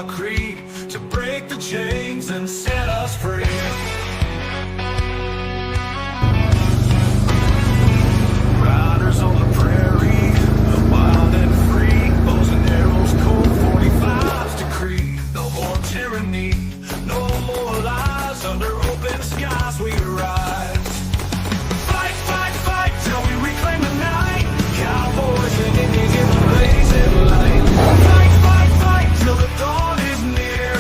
creed to break the chains and set us free. Riders on the prairie, wild and free, bows and arrows, Colt 45's decree. No more tyranny, no more lies, under open skies we rise. Fight, fight, fight till we reclaim the night. Cowboys and Indians in the blazing light. Fight, fight, fight till the dawn is near.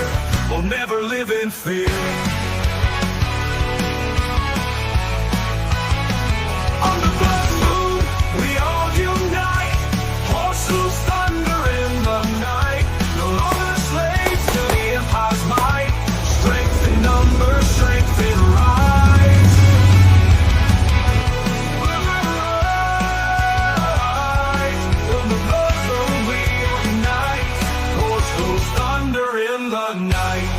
We'll never live in fear. On the blood moon, we all unite. Horses thunder in the night. No longer slaves to the empire's might. Strength in numbers, strength in rise. On the blood moon, we unite. Horses thunder in the night.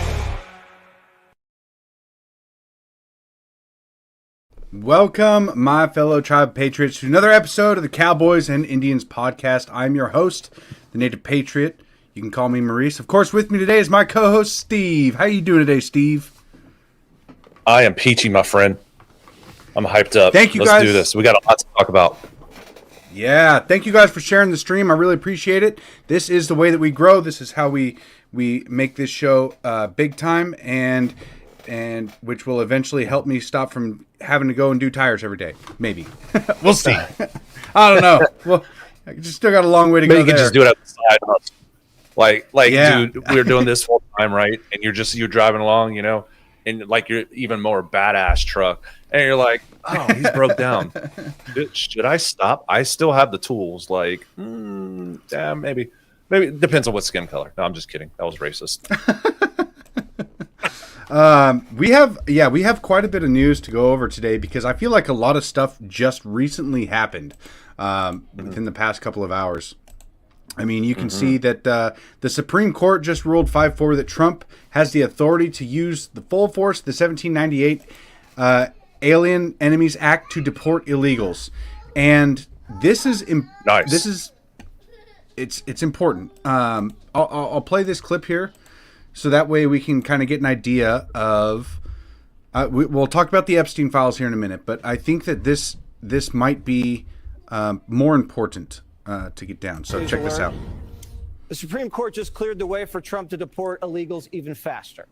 Welcome, my fellow tribe patriots, to another episode of the Cowboys and Indians podcast. I'm your host, the Native Patriot. You can call me Maurice. Of course, with me today is my co-host, Steve. How you doing today, Steve? I am peachy, my friend. I'm hyped up. Thank you, Let's guys. do this. We got a lot to talk about. Yeah, thank you guys for sharing the stream. I really appreciate it. This is the way that we grow. This is how we make this show big time, and which will eventually help me stop from having to go and do tires every day. Maybe. We'll see. I don't know. Well, I just still got a long way to Maybe go you can there. just do it at the side hustle. Like, Yeah. dude, we're doing this full time, right? And you're driving along, and like you're even more badass truck, and you're like, oh, he's broke down. Should I stop? I still have the tools. Like, yeah, maybe it depends on what skin color. No, I'm just kidding. That was racist. We have quite a bit of news to go over today because I feel like a lot of stuff just recently happened within the past couple of hours. I mean, you can see that the Supreme Court just ruled 5-4 that Trump has the authority to use the full force of the 1798 Alien Enemies Act to deport illegals, and this is Nice. This is it's important. I'll play this clip here. So that way we can kind of get an idea of. We'll talk about the Epstein files here in a minute, but I think that this might be more important to get down. So check this out. The Supreme Court just cleared the way for Trump to deport illegals even faster.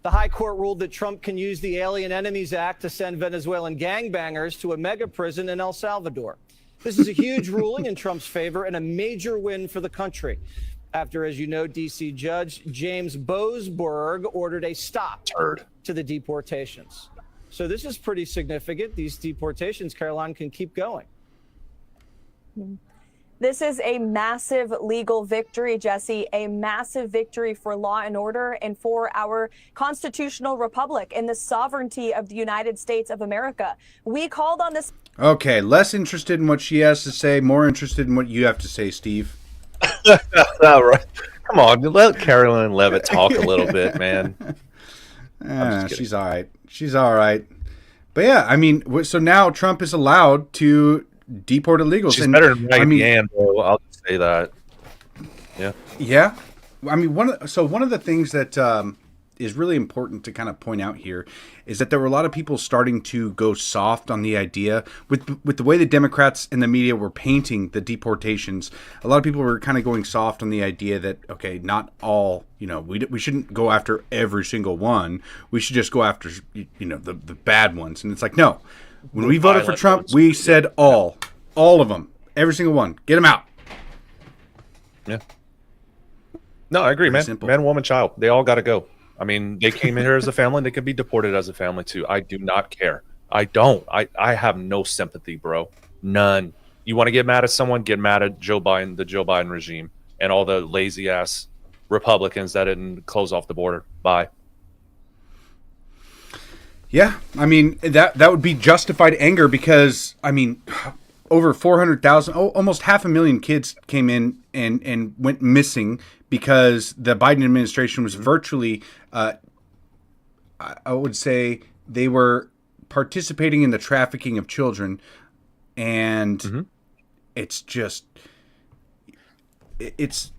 The High Court ruled that Trump can use the Alien Enemies Act to send Venezuelan gangbangers to a mega prison in El Salvador. This is a huge ruling in Trump's favor and a major win for the country. After, as you know, D.C. Judge James Boasberg ordered a stop to the deportations. So this is pretty significant. These deportations, Caroline, can keep going. This is a massive legal victory, Jesse, a massive victory for law and order and for our constitutional republic and the sovereignty of the United States of America. We called on this. Okay, less interested in what she has to say, more interested in what you have to say, Steve. All right. Come on, let Carolyn Levitt talk a little bit, man. She's all right. She's all right. But yeah, I mean, so now Trump is allowed to deport illegals. She's better than Maggie Ann, though. I'll just say that. Yeah. Yeah. I mean, one of the things that is really important to kind of point out here is that there were a lot of people starting to go soft on the idea with the way the Democrats and the media were painting the deportations. A lot of people were kind of going soft on the idea that, okay, not all, we shouldn't go after every single one. We should just go after, the bad ones. And it's like, no, when we voted for Trump, we said all of them, every single one, get them out. Yeah. No, I agree, man. Simple. Man, woman, child. They all got to go. I mean, they came in here as a family, and they could be deported as a family, too. I do not care. I don't. I have no sympathy, bro. None. You want to get mad at someone, get mad at Joe Biden, the Joe Biden regime, and all the lazy-ass Republicans that didn't close off the border. Bye. Yeah, I mean, that would be justified anger because, I mean, over 400,000, almost 500,000 kids came in and went missing because the Biden administration was virtually, I would say, they were participating in the trafficking of children, and it's just, it's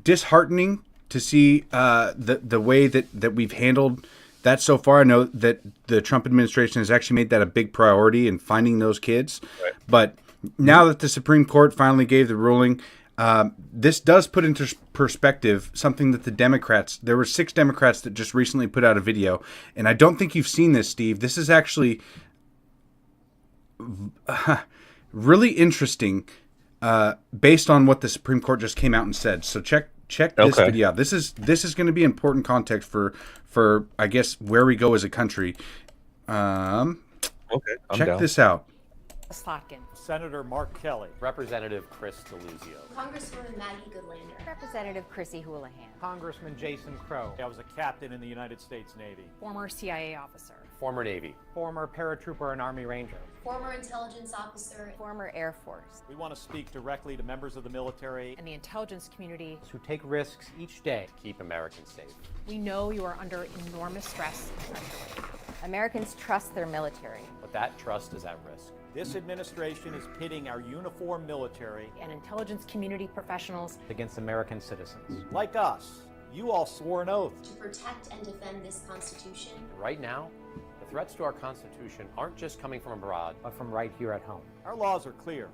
disheartening to see the way that we've handled that so far. I know that the Trump administration has actually made that a big priority in finding those kids. Right. But now that the Supreme Court finally gave the ruling, this does put into perspective something that there were 6 Democrats that just recently put out a video. And I don't think you've seen this, Steve. This is actually really interesting based on what the Supreme Court just came out and said. So check this video out. This is going to be important context for I guess where we go as a country. Okay, check down. this out. Slotkin. Senator Mark Kelly. Representative Chris DeLuzio. Congresswoman Maggie Goodlander. Representative Chrissy Houlihan. Congressman Jason Crow. I was a captain in the United States Navy. Former CIA officer. Former Navy. Former paratrooper and Army Ranger. Former intelligence officer. Former Air Force. We want to speak directly to members of the military And the intelligence community. who take risks each day. Keep Americans safe. We know you are under enormous stress and pressure. Americans trust their military. But that trust is at risk. This administration is pitting our uniformed military And intelligence community professionals. against American citizens. Like us, you all swore an oath. To protect and defend this Constitution. Right now, the threats to our Constitution aren't just coming from abroad, But from right here at home. Our laws are clear.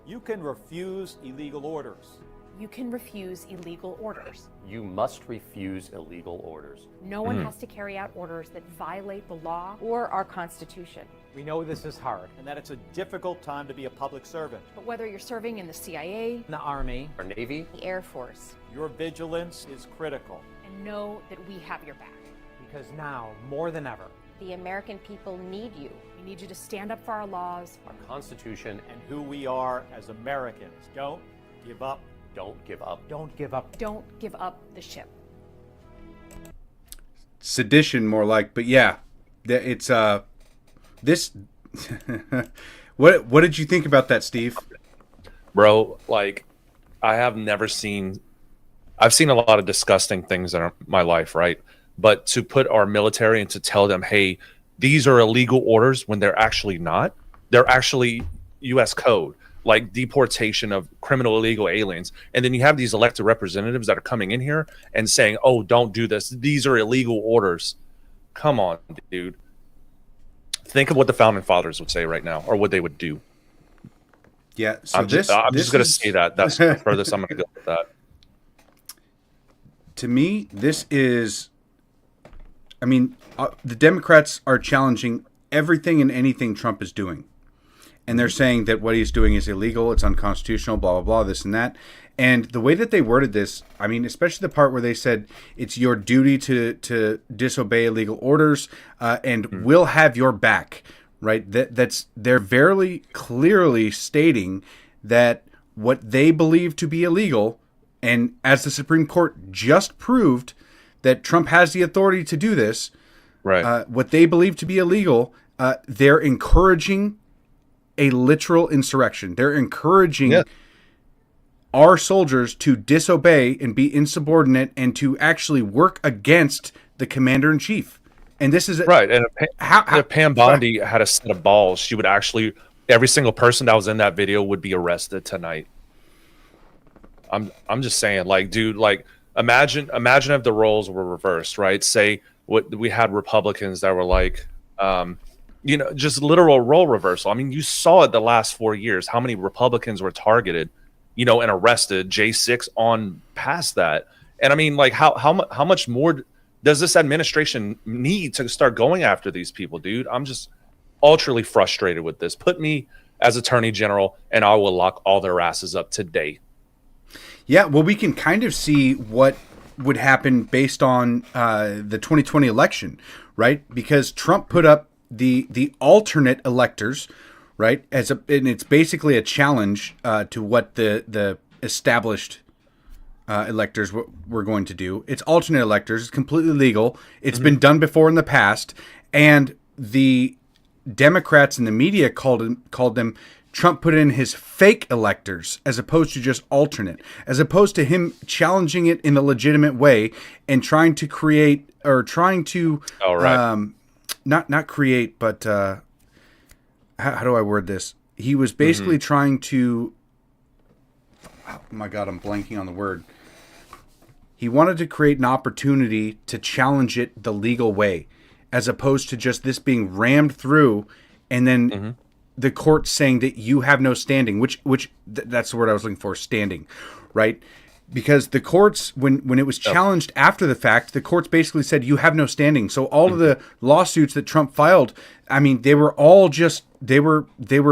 You can refuse illegal orders. You can refuse illegal orders. you must refuse illegal orders. No one has to carry out orders that violate the law or our Constitution. We know this is hard and that it's a difficult time to be a public servant. But whether you're serving in the CIA, In the Army, Our Navy, the Air Force, your vigilance is critical and know that we have your back. because now, more than ever, The American people need you. We need you to stand up for our laws. our Constitution, and who we are as Americans. Don't give up. don't give up. Don't give up. Don't give up the ship. Sedition, more like. But yeah, it's this. What did you think about that, Steve? Bro, like, I've seen a lot of disgusting things in my life, right? But to put our military and to tell them, hey, these are illegal orders when they're actually not. They're actually U.S. code, like deportation of criminal illegal aliens. And then you have these elected representatives that are coming in here and saying, oh, don't do this. These are illegal orders. Come on, dude. Think of what the founding fathers would say right now, or what they would do. Yeah, so I'm just going to say that. That's the furthest I'm going to go with that. To me, this is, I mean, the Democrats are challenging everything and anything Trump is doing. And they're saying that what he's doing is illegal, it's unconstitutional, blah, blah, blah, this and that. And the way that they worded this, I mean, especially the part where they said it's your duty to disobey illegal orders and we'll have your back, right? They're very clearly stating that what they believe to be illegal, and as the Supreme Court just proved that Trump has the authority to do this, Right. what they believe to be illegal, they're encouraging a literal insurrection. They're encouraging our soldiers to disobey and be insubordinate and to actually work against the commander-in-chief. And this is Right. And if Pam Bondi had a set of balls, she would actually, every single person that was in that video would be arrested tonight. I'm just saying, like, dude, like, imagine if the roles were reversed, right? Say what we had Republicans that were like, just literal role reversal. I mean, you saw it the last 4 years, how many Republicans were targeted, and arrested, J6 on past that. And I mean, like, how much more does this administration need to start going after these people, dude? I'm just ultra frustrated with this. Put me as Attorney General and I will lock all their asses up today. Yeah, well, we can kind of see what would happen based on the 2020 election, right? Because Trump put up the alternate electors, right? And it's basically a challenge to what the established electors were going to do. It's alternate electors. It's completely legal. It's been done before in the past, and the Democrats and the media called them. Trump put in his fake electors as opposed to just alternate, as opposed to him challenging it in a legitimate way and trying to create or trying to not create, but how do I word this? He was basically trying to. Oh my God, I'm blanking on the word. He wanted to create an opportunity to challenge it the legal way, as opposed to just this being rammed through and then the court saying that you have no standing, that's the word I was looking for, standing, right? Because the courts, when it was challenged after the fact, the courts basically said you have no standing. So all of the lawsuits that Trump filed, I mean, they were all just they were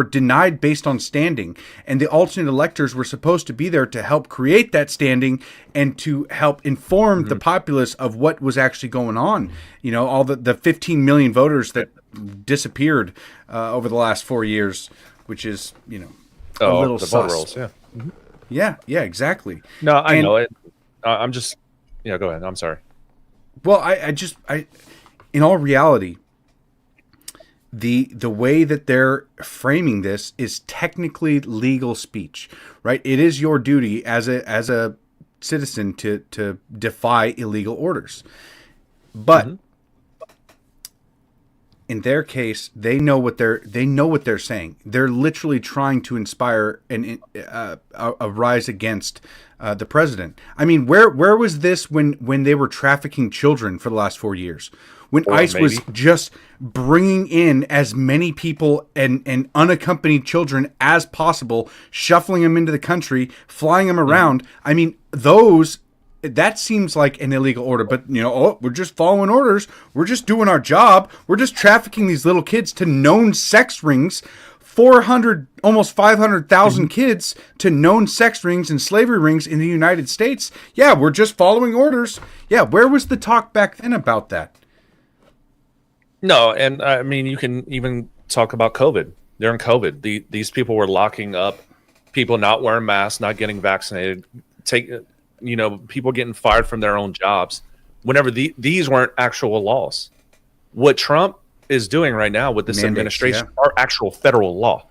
denied based on standing, and the alternate electors were supposed to be there to help create that standing and to help inform the populace of what was actually going on. You know, all the 15 million voters that disappeared over the last 4 years, which is, you know, a little the sus. voter rolls, yeah. Yeah, exactly. No, I know it. I'm just, go ahead. I'm sorry. Well, I in all reality, the way that they're framing this is technically legal speech, right? It is your duty as a citizen to defy illegal orders, but in their case, they know what they're saying. They're literally trying to inspire a rise against the president. I mean, where was this when they were trafficking children for the last 4 years? When ICE was just bringing in as many people and unaccompanied children as possible, shuffling them into the country, flying them around. I mean, that seems like an illegal order, but we're just following orders. We're just doing our job. We're just trafficking these little kids to known sex rings. 400, almost 500,000 kids to known sex rings and slavery rings in the United States. Yeah, we're just following orders. Yeah, where was the talk back then about that? No, and I mean, you can even talk about COVID. During COVID, these people were locking up people not wearing masks, not getting vaccinated, people getting fired from their own jobs. Whenever these weren't actual laws. What Trump is doing right now with this administration are actual federal law.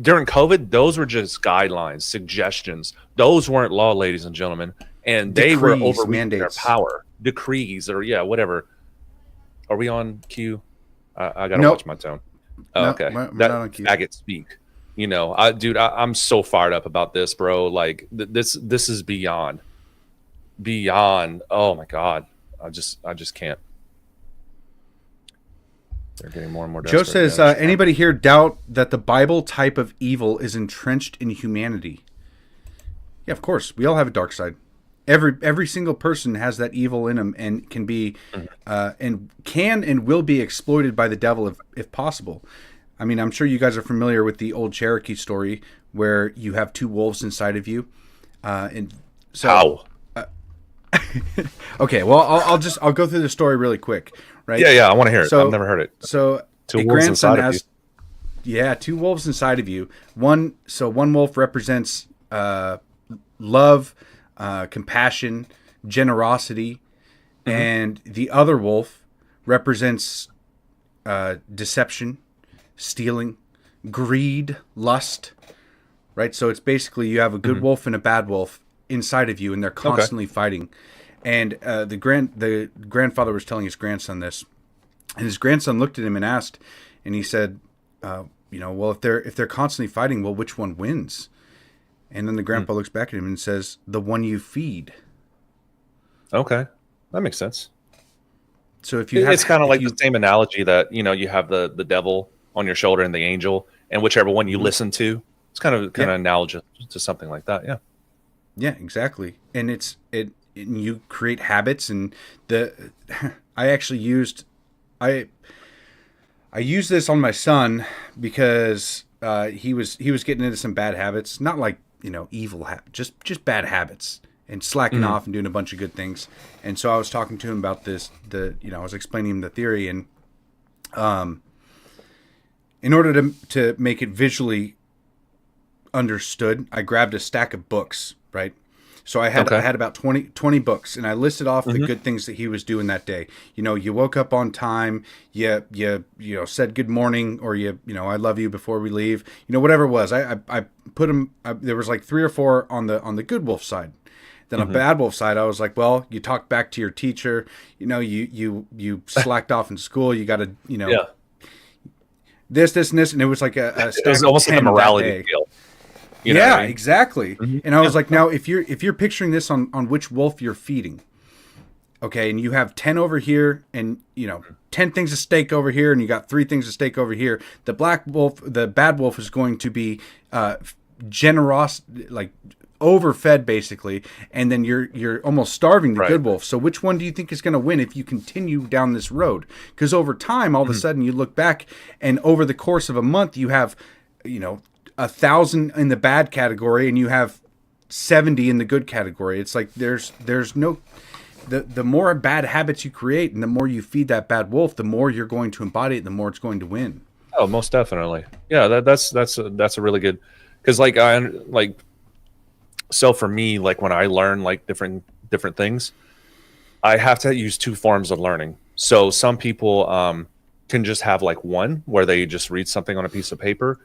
During COVID, those were just guidelines, suggestions. Those weren't law, ladies and gentlemen. And they were overreaching their power. Decrees or whatever. Are we on cue? I gotta watch my tone. Okay, we're not on cue. Faggot speak. I'm so fired up about this, bro. Like this is beyond. Oh my god, I just can't. They're getting more and more desperate. Joe says, anybody here doubt that the Bible type of evil is entrenched in humanity? Yeah, of course. We all have a dark side. Every single person has that evil in them and can be and will be exploited by the devil if possible. I mean, I'm sure you guys are familiar with the old Cherokee story where you have two wolves inside of you. And so, okay, well, I'll go through the story really quick, right? Yeah, I want to hear it. I've never heard it. So two wolves inside of you. Yeah, two wolves inside of you. One wolf represents love, compassion, generosity, and the other wolf represents deception, stealing, greed, lust, right? So it's basically you have a good wolf and a bad wolf inside of you, and they're constantly fighting. And the grandfather was telling his grandson this, and his grandson looked at him and asked, and he said, well, if they're constantly fighting, well, which one wins? And then the grandpa looks back at him and says, the one you feed. Okay, that makes sense. So if you, it's kind of like the same analogy that you have the devil on your shoulder and the angel, and whichever one you listen to, it's kind of analogous to something like that. Yeah. Yeah, exactly. And you create habits, and I used this on my son because he was getting into some bad habits, not like evil habits, just bad habits, and slacking off and doing a bunch of good things. And so I was talking to him about this. I was explaining him the theory, and in order to make it visually understood, I grabbed a stack of books, right? So I had about 20 books, and I listed off the good things that he was doing that day. You woke up on time, you said good morning, or I love you before we leave. Whatever it was. I put them. There was like 3 or 4 on the good wolf side. Then on bad wolf side, I was like, well, you talked back to your teacher. You slacked off in school. You got to this, and this, and it was like a it was almost like a morality deal. You know what Yeah, I mean? exactly. And I was like, now if you're picturing this on which wolf you're feeding, okay, and you have 10 over here, and 10 things of steak over here, and you got 3 things of steak over here, the bad wolf is going to be generous, like overfed basically, and then you're almost starving the good wolf. So which one do you think is going to win if you continue down this road? Because over time, all of a sudden, you look back, and over the course of a month, you have 1,000 in the bad category, and you have 70 in the good category. It's like there's no the more bad habits you create, and the more you feed that bad wolf, the more you're going to embody it, the more it's going to win. Oh, most definitely. Yeah, that's a really good, because so for me, like when I learn like different things, I have to use 2 forms of learning. So some people can just have like one where they just read something on a piece of paper,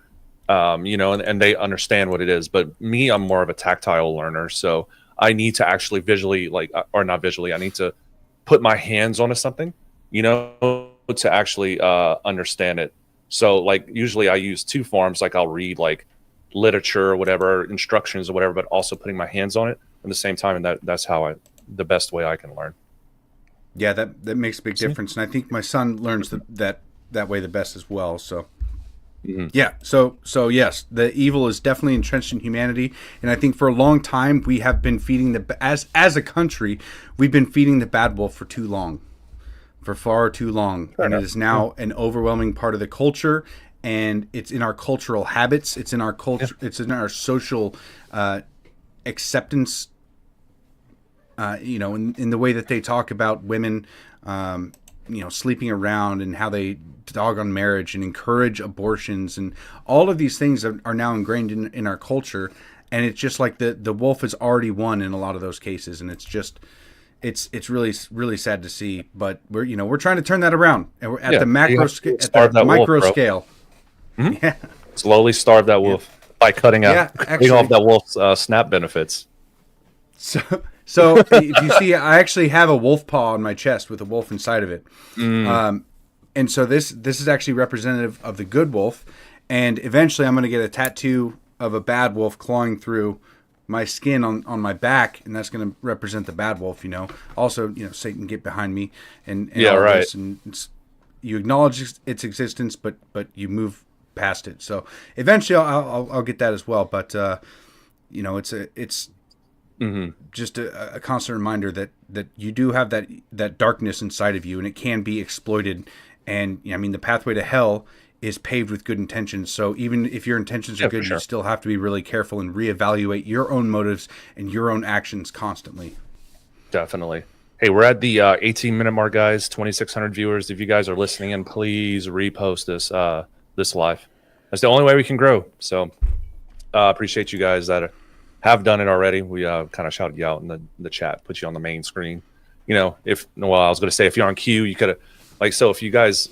and they understand what it is. But me, I'm more of a tactile learner, so I need to actually visually, or not visually, I need to put my hands onto something, to actually understand it. So like usually I use 2 forms, like I'll read like literature or whatever, instructions or whatever, but also putting my hands on it at the same time, and that's how the best way I can learn. Yeah, that makes a big difference, and I think my son learns that way the best as well. So yeah, so yes, the evil is definitely entrenched in humanity, and I think for a long time we have been feeding as a country, we've been feeding the bad wolf for too long, for far too long, and it is now an overwhelming part of the culture. And it's in our cultural habits. It's in our culture. It's in our social acceptance. In the way that they talk about women, sleeping around, and how they dog on marriage and encourage abortions, and all of these things are now ingrained in our culture. And it's just like the wolf has already won in a lot of those cases, and it's just. It's really, really sad to see, but we're trying to turn that around, and we're at the macro scale, at the micro scale. Yeah, slowly starve that wolf by cutting off that wolf's SNAP benefits. So if you see, I actually have a wolf paw on my chest with a wolf inside of it, and so this is actually representative of the good wolf, and eventually I'm going to get a tattoo of a bad wolf clawing through my skin on my back, and that's going to represent the bad wolf. Also, Satan, get behind me, and all right. This, and you acknowledge its existence, but you move past it. So eventually I'll get that as well, but it's just a constant reminder that you do have that darkness inside of you, and it can be exploited. And the pathway to hell is paved with good intentions. So even if your intentions are good, you still have to be really careful and reevaluate your own motives and your own actions constantly. Definitely. Hey, we're at the 18-minute mark, guys. 2,600 viewers. If you guys are listening in, please repost this live. That's the only way we can grow. So appreciate you guys that have done it already. We kind of shouted you out in the chat, put you on the main screen. I was going to say, if you're on Q, you could have, so if you guys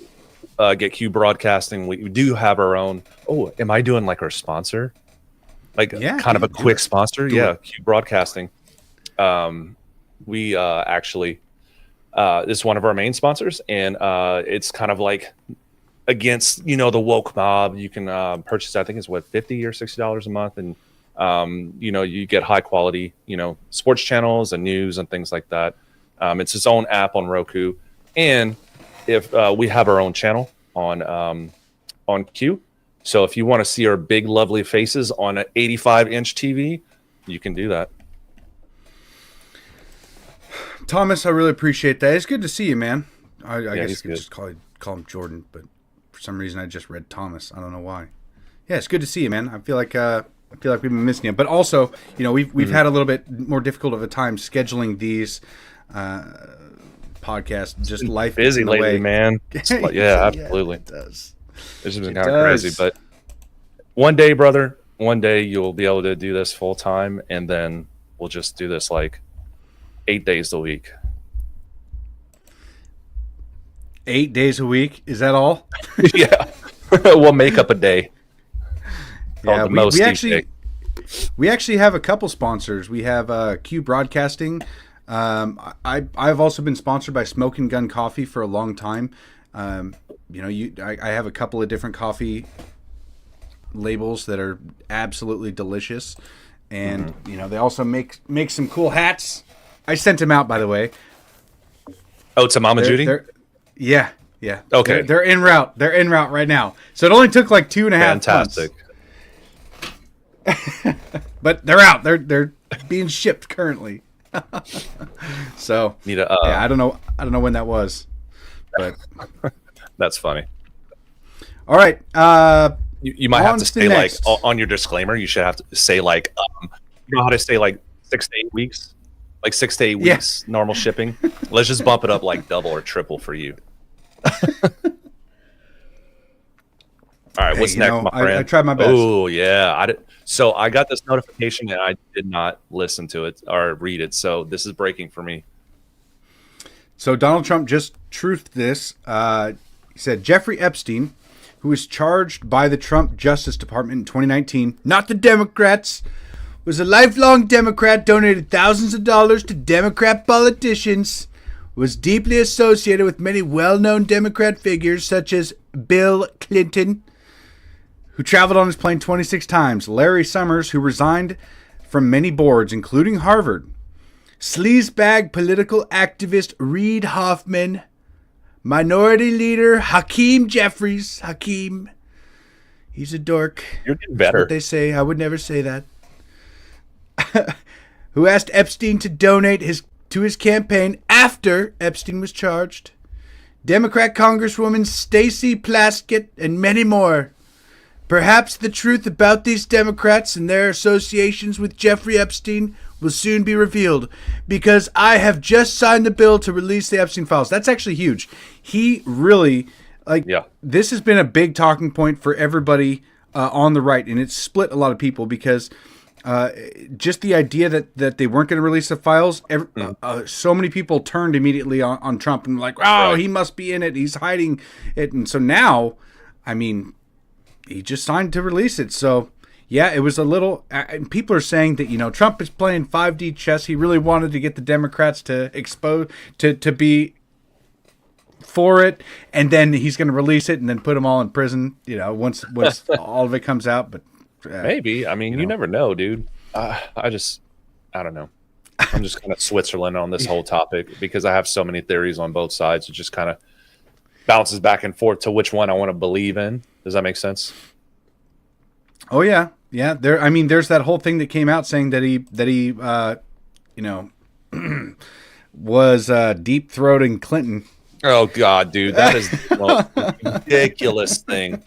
get Q Broadcasting, we do have our own. Oh, am I doing like our sponsor? Kind of a quick sponsor? Yeah, Q Broadcasting. We actually, this is one of our main sponsors, and it's kind of like against, the woke mob. You can purchase, I think it's $50 or $60 a month, and you get high quality, sports channels and news and things like that. It's its own app on Roku, and if we have our own channel on Q, so if you want to see our big lovely faces on an 85-inch TV, you can do that. Thomas, I really appreciate that. It's good to see you, man. I guess you could just call him Jordan, but for some reason I just read Thomas. I don't know why. Yeah, it's good to see you, man. I feel like we've been missing you, but also, we've had a little bit more difficult of a time scheduling these podcasts. Just life busy lately, man. Yeah, absolutely. It does. This has been kind of crazy, but one day, brother, you'll be able to do this full time, and then we'll just do this like 8 days a week. 8 days a week? Is that all? Yeah. We'll make up a day. Yeah, we actually have a couple sponsors. We have Q Broadcasting. I've also been sponsored by Smoke and Gun Coffee for a long time. I have a couple of different coffee labels that are absolutely delicious, and you know they also make some cool hats. I sent them out, by the way. Oh, to Mama Judy? Yeah. Okay. They're en route. They're en route right now. So it only took like 2.5 Fantastic. months. But they're out. They're being shipped currently. So Need a, yeah, I don't know when that was, but that's funny. all right. You might have On to to say the like next. on your disclaimer. You should have to say like, you know how to say like 6 to 8 weeks, like 6 to 8 Yeah. weeks normal shipping. Let's just bump it up like double or triple for you. All right, Hey, what's you next, know, my friend? I tried my best. Oh yeah, so I got this notification and I did not listen to it or read it. So this is breaking for me. So Donald Trump just truthed this. He said Jeffrey Epstein, who was charged by the Trump Justice Department in 2019, not the Democrats, was a lifelong Democrat, donated thousands of dollars to Democrat politicians, was deeply associated with many well-known Democrat figures such as Bill Clinton, who traveled on his plane 26 times, Larry Summers, who resigned from many boards, including Harvard, sleazebag political activist Reid Hoffman, minority leader Hakeem Jeffries. Hakeem, he's a dork. You're getting That's better. what they say. I would never say that. Who asked Epstein to donate to his campaign after Epstein was charged. Democrat Congresswoman Stacey Plaskett, and many more. Perhaps the truth about these Democrats and their associations with Jeffrey Epstein will soon be revealed, because I have just signed the bill to release the Epstein files. That's actually huge. He really, this has been a big talking point for everybody on the right, and it's split a lot of people because just the idea that they weren't going to release the files, so many people turned immediately on Trump and like, oh, he must be in it. He's hiding it. And so now, I mean, he just signed to release it. So, yeah, it was a little... and people are saying that, you know, Trump is playing 5D chess. He really wanted to get the Democrats to to be for it, and then he's going to release it and then put them all in prison, you know, once all of it comes out. But maybe. I mean, you never know, dude. I don't know. I'm just kind of Switzerland on this whole topic because I have so many theories on both sides. It just kind of bounces back and forth to which one I want to believe in. Does that make sense? Oh yeah. There. I mean, there's that whole thing that came out saying that he you know, was deep throating Clinton. Oh God, dude, that is the most ridiculous thing.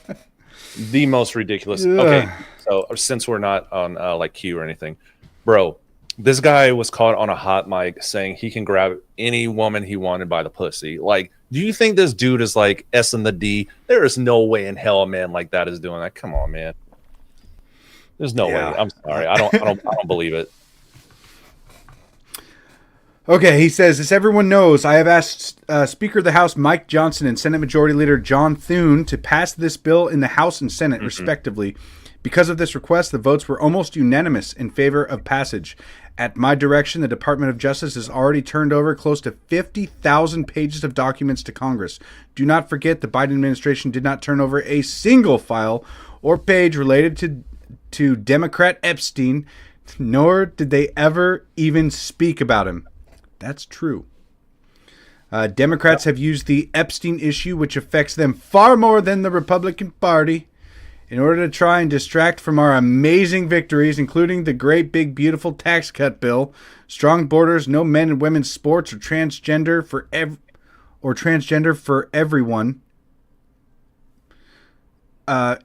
The most ridiculous. Okay, so since we're not on like Q or anything, bro, this guy was caught on a hot mic saying he can grab any woman he wanted by the pussy. Like, do you think this dude is like S and the D? There is no way in hell a man like that is doing that. Come on, man. There's no way. I'm sorry. I don't believe it. Okay, he says, as everyone knows, I have asked Speaker of the House Mike Johnson and Senate Majority Leader John Thune to pass this bill in the House and Senate, respectively. Because of this request, the votes were almost unanimous in favor of passage. At my direction, the Department of Justice has already turned over close to 50,000 pages of documents to Congress. Do not forget, the Biden administration did not turn over a single file or page related to Democrat Epstein, nor did they ever even speak about him. That's true. Democrats have used the Epstein issue, which affects them far more than the Republican Party, in order to try and distract from our amazing victories, including the great big beautiful tax cut bill, strong borders, no men and women's sports, or transgender for everyone.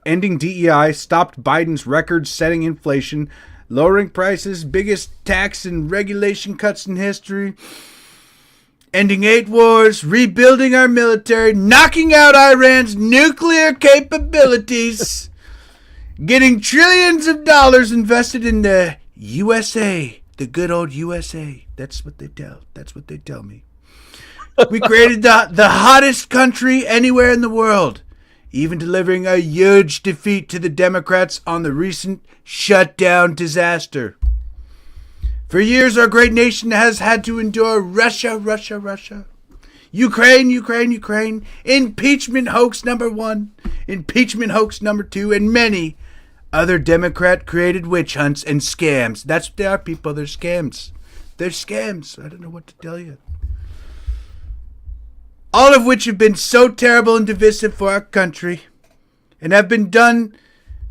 Ending DEI, stopped Biden's record-setting inflation, lowering prices, biggest tax and regulation cuts in history, ending 8 wars, rebuilding our military, knocking out Iran's nuclear capabilities, getting trillions of dollars invested in the USA, the good old USA. That's what they tell me. We created the hottest country anywhere in the world, even delivering a huge defeat to the Democrats on the recent shutdown disaster. For years, our great nation has had to endure Russia, Ukraine, impeachment hoax number 1, impeachment hoax number 2, and many, other Democrat-created witch hunts and scams. That's what they are, people. They're scams. They're scams. I don't know what to tell you. All of which have been so terrible and divisive for our country, and have been done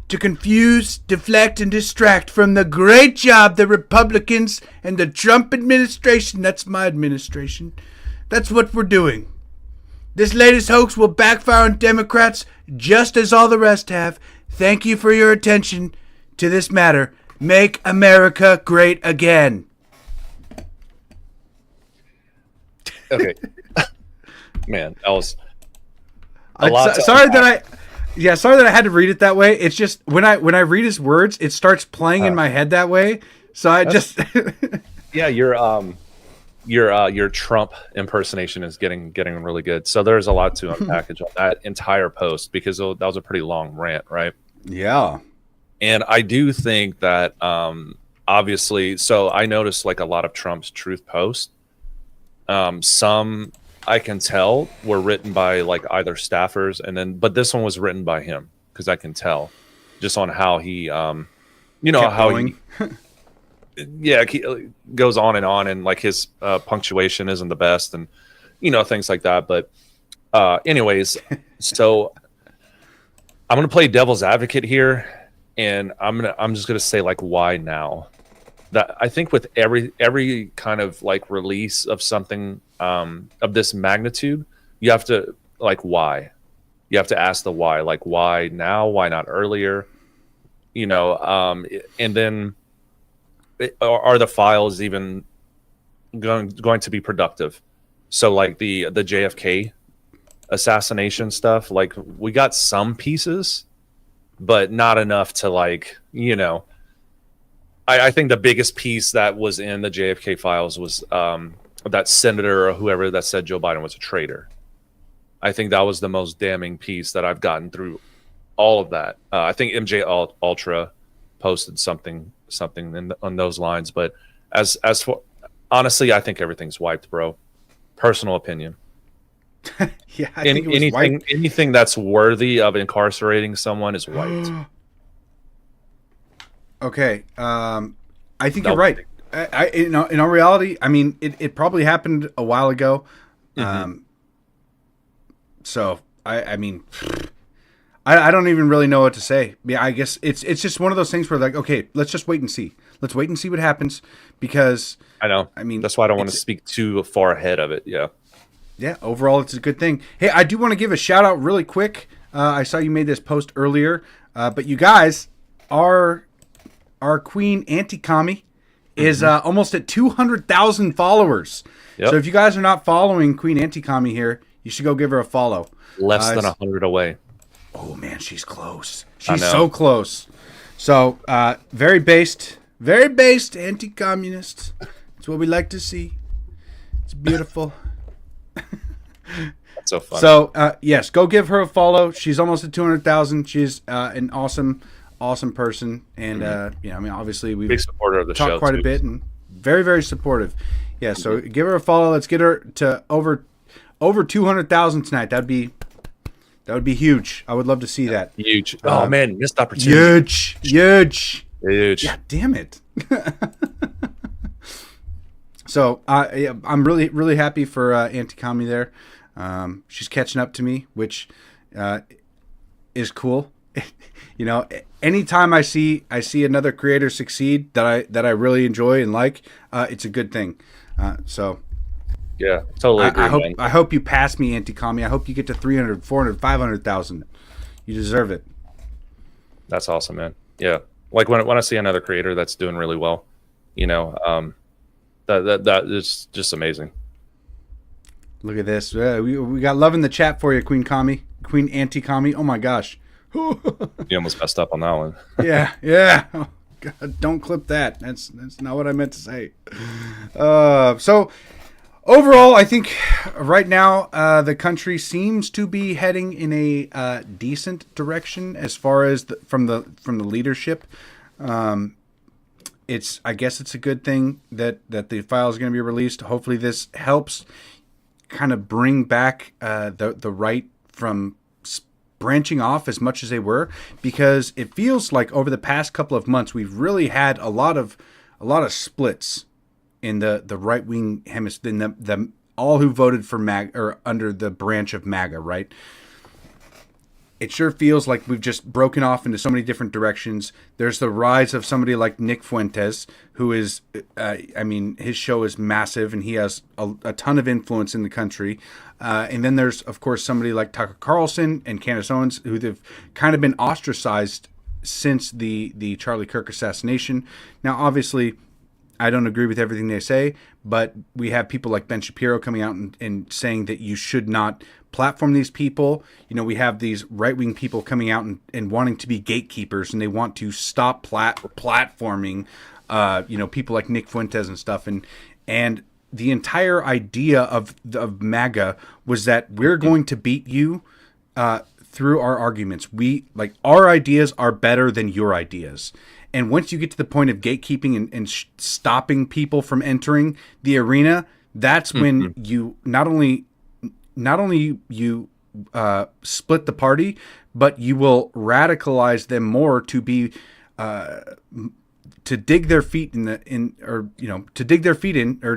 to confuse, deflect, and distract from the great job the Republicans and the Trump administration, that's my administration, that's what we're doing. This latest hoax will backfire on Democrats just as all the rest have. Thank you for your attention to this matter. Make America great again. Okay. Man, that was a lot. Sorry that I had to read it that way. It's just when I read his words, it starts playing in my head that way. So I just yeah, your Trump impersonation is getting really good. So there's a lot to unpackage on that entire post because that was a pretty long rant, right? Yeah. And I do think that obviously, so I noticed like a lot of Trump's truth posts. Some I can tell were written by like either staffers but this one was written by him because I can tell just on how he, how he, he goes on and like his punctuation isn't the best and, things like that. But anyways, so I'm going to play devil's advocate here and I'm just going to say like, why now? That I think with every kind of like release of something of this magnitude, you have to like why. You have to ask the why. Like why now? Why not earlier? And then are the files even going to be productive? So like the JFK assassination stuff, like we got some pieces, but not enough to like I think the biggest piece that was in the JFK files was that senator or whoever that said Joe Biden was a traitor. I think that was the most damning piece that I've gotten through all of that. I think MJ Ultra posted something on those lines. But as for honestly, I think everything's wiped, bro. Personal opinion. Yeah, I think it was wiped. Anything that's worthy of incarcerating someone is wiped. Okay, I think you're right. In all reality, I mean, it probably happened a while ago. So I mean, I don't even really know what to say. Yeah, I guess it's just one of those things where like, okay, let's just wait and see. Let's wait and see what happens because I know. I mean, that's why I don't want to speak too far ahead of it. Yeah. Yeah. Overall, it's a good thing. Hey, I do want to give a shout out really quick. I saw you made this post earlier, but you guys are. Our queen Anti-Commie is almost at 200,000 followers. Yep. So if you guys are not following Queen Anti-Commie here, you should go give her a follow. Less than 100 away. Oh man, she's close. She's so close. So very based anti-communist. That's what we like to see. It's beautiful. That's so fun. So yes, go give her a follow. She's almost at 200,000. She's an awesome person, and I mean, obviously we've big supporter of the talked show quite too. a bit, and very, very supportive. Yeah, so give her a follow. Let's get her to over 200,000 tonight. That would be huge. I would love to see that. Huge. Oh man, missed opportunity. Huge. Yeah, damn it. So I'm really, really happy for Anti-Commie there. She's catching up to me, which is cool. Anytime I see another creator succeed that I really enjoy and like, it's a good thing. So yeah, totally agree. I hope you pass me, Anti-Commie. I hope you get to 300, 400, 500,000. You deserve it. That's awesome, man. Yeah, like when I see another creator that's doing really well, that is just amazing. Look at this. We got love in the chat for you, Queen Anti-Commie. Oh my gosh. You almost messed up on that one. Yeah. Oh, God, don't clip that. That's not what I meant to say. So overall, I think right now the country seems to be heading in a decent direction as far as from the leadership. I guess it's a good thing that the file is going to be released. Hopefully, this helps kind of bring back the right from branching off as much as they were, because it feels like over the past couple of months we've really had a lot of splits in the right wing hemisphere, in the all who voted for MAGA or under the branch of MAGA, right? It sure feels like we've just broken off into so many different directions. There's the rise of somebody like Nick Fuentes, who is, his show is massive and he has a ton of influence in the country. And then there's, of course, somebody like Tucker Carlson and Candace Owens, who they've kind of been ostracized since the Charlie Kirk assassination. Now, obviously, I don't agree with everything they say, but we have people like Ben Shapiro coming out and saying that you should not platform these people. We have these right-wing people coming out and wanting to be gatekeepers, and they want to stop platforming, people like Nick Fuentes and stuff. And the entire idea of MAGA was that we're going to beat you through our arguments. Our ideas are better than your ideas. And once you get to the point of gatekeeping and stopping people from entering the arena, that's when you not only you split the party, but you will radicalize them more to be to dig their feet or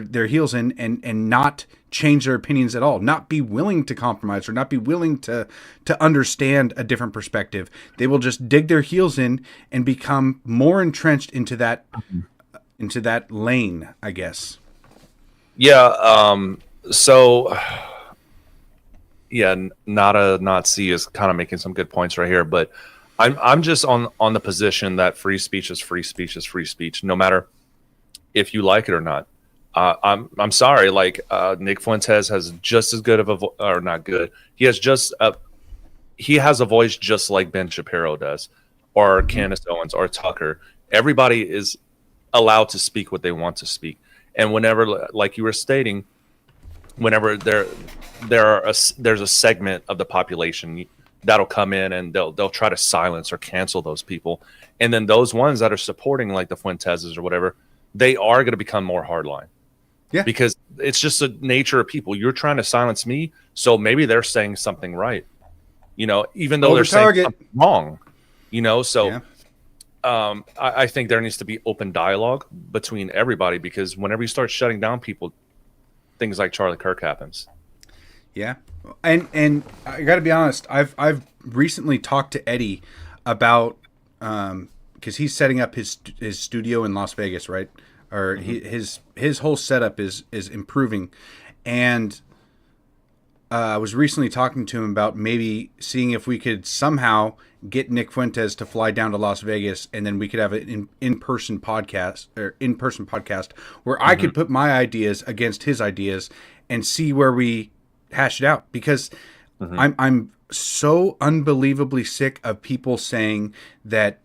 their heels in and not change their opinions at all, not be willing to compromise or not be willing to understand a different perspective. They will just dig their heels in and become more entrenched into that lane, I guess. Yeah. So yeah, not a Nazi is kind of making some good points right here, but I'm just on the position that free speech is free speech is free speech, no matter if you like it or not. I'm sorry, Nick Fuentes has just as good of or not good. He has he has a voice just like Ben Shapiro does, or Candace Owens, or Tucker. Everybody is allowed to speak what they want to speak, and whenever, like you were stating, whenever there's a segment of the population that'll come in and they'll try to silence or cancel those people, and then those ones that are supporting, like the Fuenteses or whatever, they are going to become more hardline. Yeah, because it's just the nature of people. You're trying to silence me, so maybe they're saying something right, even though they're saying something wrong, So yeah. I think there needs to be open dialogue between everybody, because whenever you start shutting down people, things like Charlie Kirk happens. Yeah, and I got to be honest. I've recently talked to Eddie about because he's setting up his studio in Las Vegas, right? Or his whole setup is improving, and I was recently talking to him about maybe seeing if we could somehow get Nick Fuentes to fly down to Las Vegas, and then we could have an in-person podcast where I could put my ideas against his ideas and see where we hash it out, because I'm so unbelievably sick of people saying that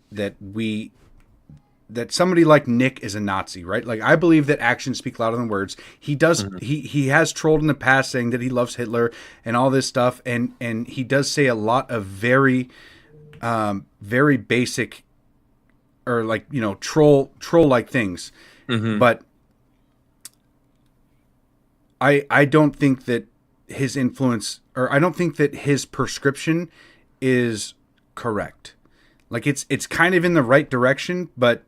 somebody like Nick is a Nazi, right? Like, I believe that actions speak louder than words. He does. He has trolled in the past saying that he loves Hitler and all this stuff, and he does say a lot of very very basic or troll like things. But I don't think that his influence, or I don't think that his prescription is correct. Like, it's kind of in the right direction, but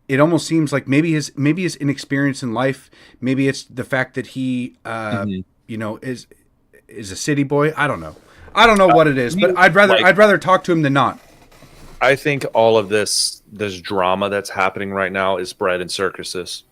it almost seems like maybe his inexperience in life, maybe it's the fact that he is a city boy. I don't know what it is, but I'd rather talk to him than not. I think all of this drama that's happening right now is bread and circuses,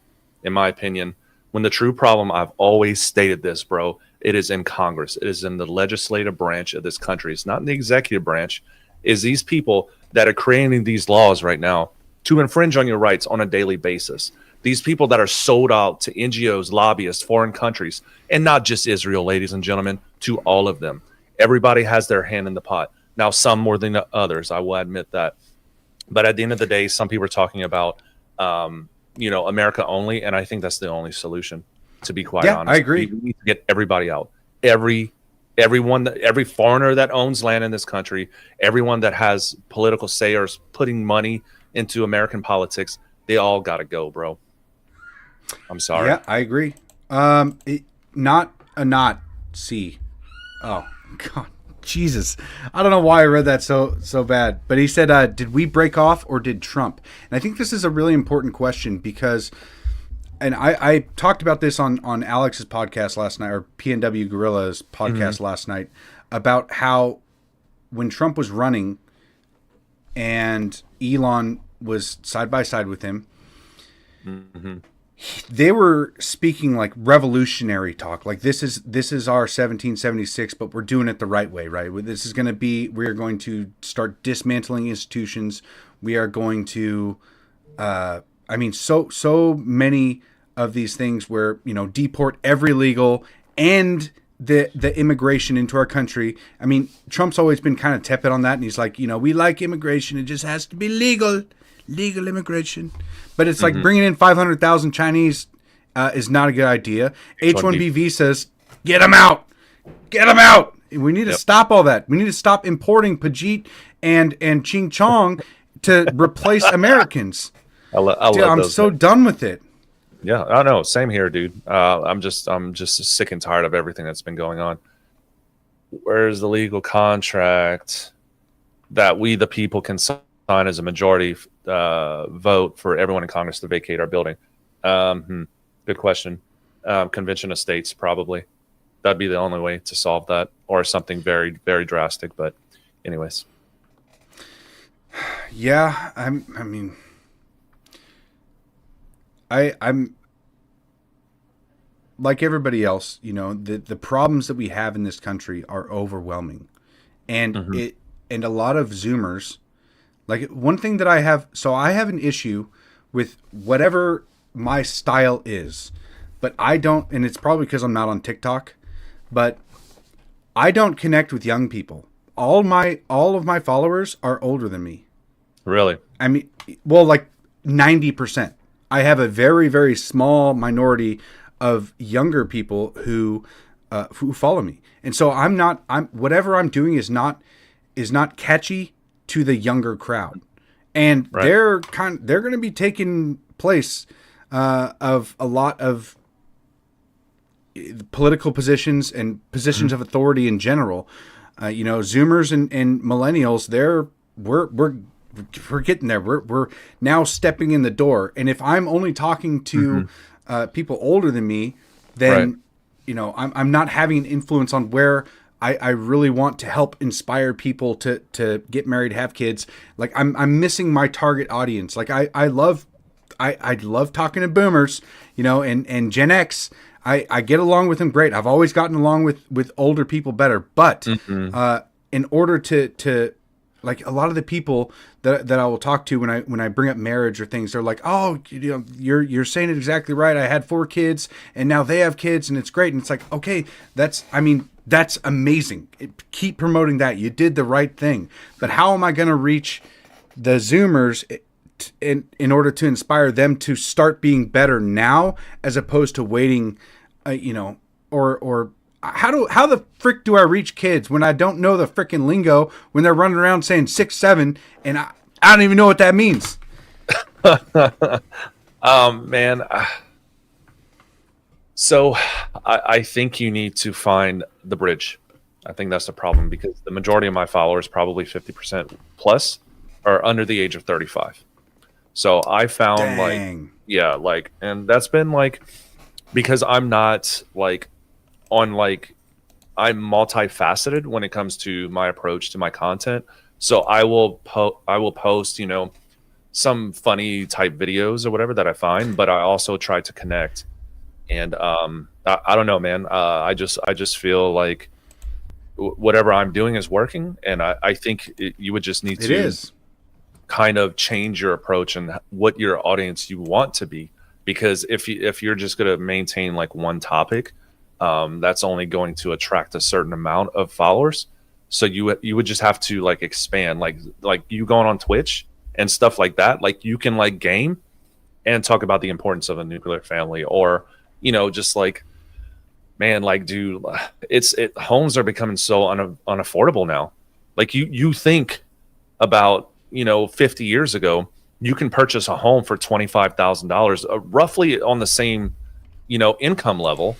in my opinion. When the true problem, I've always stated this, bro, it is in Congress. It is in the legislative branch of this country. It's not in the executive branch. Is these people that are creating these laws right now to infringe on your rights on a daily basis. These people that are sold out to NGOs, lobbyists, foreign countries, and not just Israel, ladies and gentlemen, to all of them. Everybody has their hand in the pot. Now, some more than others, I will admit that. But at the end of the day, some people are talking about, America only, and I think that's the only solution, to be quite honest. I agree. We need to get everybody out. Every foreigner that owns land in this country, everyone that has political say or is putting money into American politics, they all got to go, bro. I'm sorry. Yeah, I agree. Not a Nazi. Oh, God. Jesus, I don't know why I read that so bad, but he said, "Did we break off or did Trump?" And I think this is a really important question because, and I talked about this on Alex's podcast last night, or PNW Gorilla's podcast last night, about how when Trump was running and Elon was side by side with him, they were speaking like revolutionary talk. Like this is our 1776, but we're doing it the right way, right? This is going to be, we are going to start dismantling institutions. We are going to, so many of these things where, deport every illegal and the immigration into our country. I mean, Trump's always been kind of tepid on that. And he's like, we like immigration. It just has to be legal immigration. But it's like bringing in 500,000 Chinese is not a good idea. H-1B visas, get them out. We need to stop all that. We need to stop importing Pajit and Ching Chong to replace Americans. I'm so done with it. Yeah, I know. Same here, dude. I'm just sick and tired of everything that's been going on. Where's the legal contract that we, the people, can sign as a majority vote for everyone in Congress to vacate our building? Good question. Convention of States, probably. That'd be the only way to solve that, or something very, very drastic. But, anyways. Yeah, I'm like everybody else, the problems that we have in this country are overwhelming. And and a lot of Zoomers, like one thing that I have an issue with whatever my style is, but I don't, and it's probably because I'm not on TikTok, but I don't connect with young people. All of my followers are older than me. Really? I mean, well, like 90%. I have a very, very small minority of younger people who follow me, and so whatever I'm doing is not catchy to the younger crowd, and they're going to be taking place of a lot of political positions and positions of authority in general. Zoomers and millennials, we're getting there. We're now stepping in the door. And if I'm only talking to people older than me, then I'm not having an influence on where I really want to help inspire people to get married, have kids. Like I'm missing my target audience. Like I love talking to boomers, and Gen X. I get along with them great. I've always gotten along with older people better. But in order to like a lot of the people that I will talk to when I bring up marriage or things, they're like, oh, you're saying it exactly right. I had 4 kids and now they have kids and it's great. And it's like, okay, that's amazing. Keep promoting that. You did the right thing. But how am I going to reach the Zoomers in order to inspire them to start being better now, as opposed to waiting, or how the frick do I reach kids when I don't know the frickin' lingo, when they're running around saying 6, 7, and I don't even know what that means. Man. So I think you need to find the bridge. I think that's the problem, because the majority of my followers, probably 50% plus, are under the age of 35. So I found and that's been because I'm not I'm multifaceted when it comes to my approach to my content. So I will post, some funny type videos or whatever that I find, but I also try to connect. And I don't know, man. I just feel like whatever I'm doing is working, and I think you would just need to kind of change your approach and what your audience you want to be. Because if you're just going to maintain one topic, that's only going to attract a certain amount of followers. So you would just have to expand, like you going on Twitch and stuff like that. Like you can game and talk about the importance of a nuclear family, or just dude, homes are becoming so unaffordable now. Like you think about 50 years ago, you can purchase a home for $25,000, roughly on the same income level.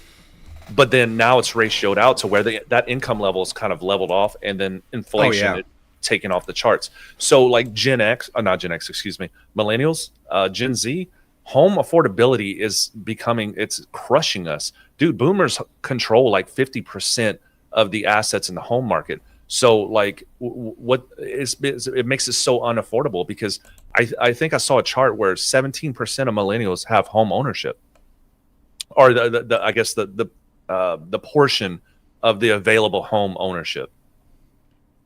but then now it's ratioed out to where that income level is kind of leveled off, and then inflation is taking off the charts. So like not Gen X, excuse me, millennials, Gen Z, home affordability is it's crushing us. Dude, boomers control like 50% of the assets in the home market. So like it makes it so unaffordable, because I think I saw a chart where 17% of millennials have home ownership, or I guess the portion of the available home ownership.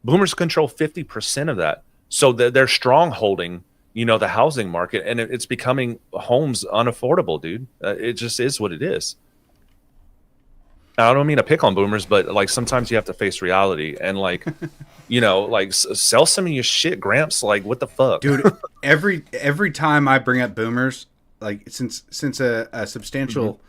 Boomers control 50% of that. So they're strong holding, the housing market, and it's becoming homes unaffordable, dude. It just is what it is. I don't mean to pick on boomers, but like sometimes you have to face reality, and like, sell some of your shit, Gramps. Like, what the fuck, dude? every time I bring up boomers, like since a substantial,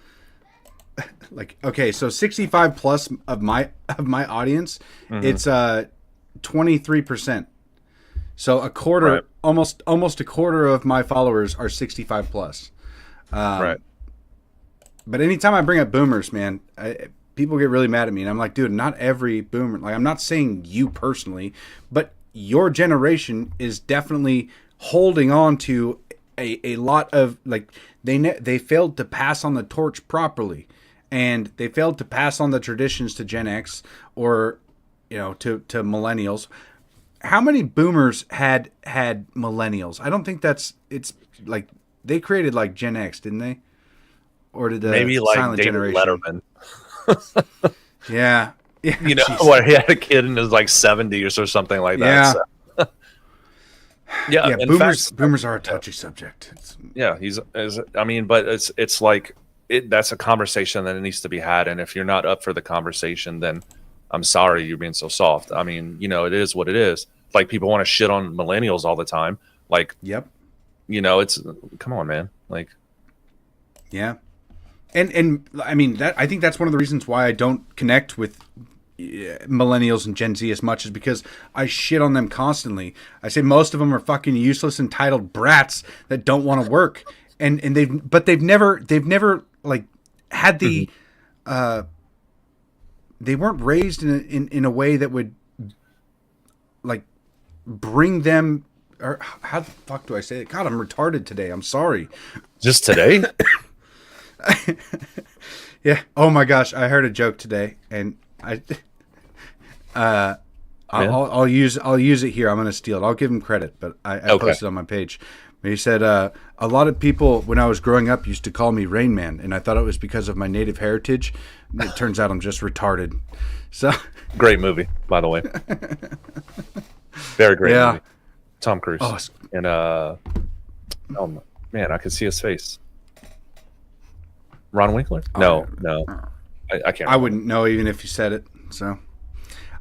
like, okay, so 65 plus of my audience, it's 23%. So a quarter, right. almost a quarter of my followers are 65 plus. Right. But anytime I bring up boomers, man, people get really mad at me. And I'm like, dude, not every boomer. Like, I'm not saying you personally, but your generation is definitely holding on to a lot of, like, they failed to pass on the torch properly. And they failed to pass on the traditions to Gen X or, to millennials. How many boomers had millennials? I don't think it's like they created like Gen X, didn't they? Or did the maybe like silent David generation? Letterman? Yeah. Where he had a kid in his like 70s or something like that. Yeah. So. Yeah. Boomers are a touchy subject. But it's like that's a conversation that needs to be had, and if you're not up for the conversation, then I'm sorry you're being so soft. I mean, it is what it is. Like, people want to shit on millennials all the time. Like, yep. It's, come on, man. Like, yeah. And I mean, I think that's one of the reasons why I don't connect with millennials and Gen Z as much, is because I shit on them constantly. I say most of them are fucking useless, entitled brats that don't want to work, and they've never like had the they weren't raised in a way that would like bring them, or how the fuck do I say it? God, I'm retarded today. I'm sorry. Just today? Yeah. Oh my gosh, I heard a joke today, and I'll use it here. I'm gonna steal it. I'll give him credit, but I posted on my page. But he said a lot of people when I was growing up used to call me Rain Man, and I thought it was because of my native heritage. It turns out I'm just retarded. So great movie, by the way. Very great movie. Tom Cruise. And oh man, I could see his face. Ron Winkler? No. I can't. I wouldn't know even if you said it. So